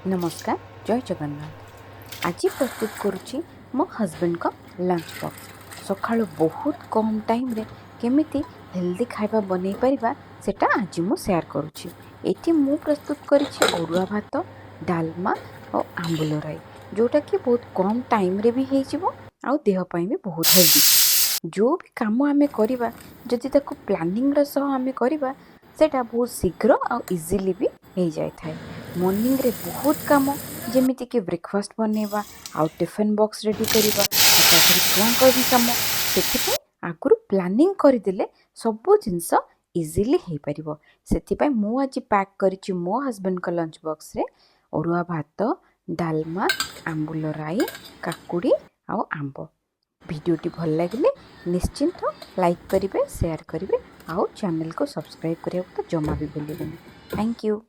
नमस्कार जय जगन्नाथ। आज प्रस्तुत करुच्ची मो हस्बैंड का लंच बॉक्स। सकाळ बहुत कम टाइम रे केमिति हेल्दी खाଇବା बनै परिबा सेटा आज मु शेयर करुच्ची। एटी मु प्रस्तुत करिछि अरुआ भात, डालमा और आंबुल राई, जोटा कि बहुत कम टाइम रे भी हेइ जिवो आ देह पई भी बहुत हेल्दी। जो भी काम आमे करिबा जदि ताको प्लानिंग र सह आमे करिबा सेटा बहुत शीघ्र आ इजीली भी हो जाए थाए। मॉर्निंग रे बहुत काम जेमिति कि ब्रेकफास्ट बनेबा आउ टिफिन बॉक्स रेडी करिबा ताकि छुआंक भी काम सेति आगुरु प्लानिंग करदेले सबो जिंस इजीली हो पारिबो। सेति पई मु आज पैक करिछि मो हस्बैंड का लंच बॉक्स रे अरुआ भात, डालमा, आंबुल राई, काकुड़ी आउ आंब। वीडियोटी भल लगे निश्चिंत लाइक करेंगे, शेयर करेंगे, आउ चैनल को सब्सक्राइब करने को तो जमा भी भूलिए। Thank you.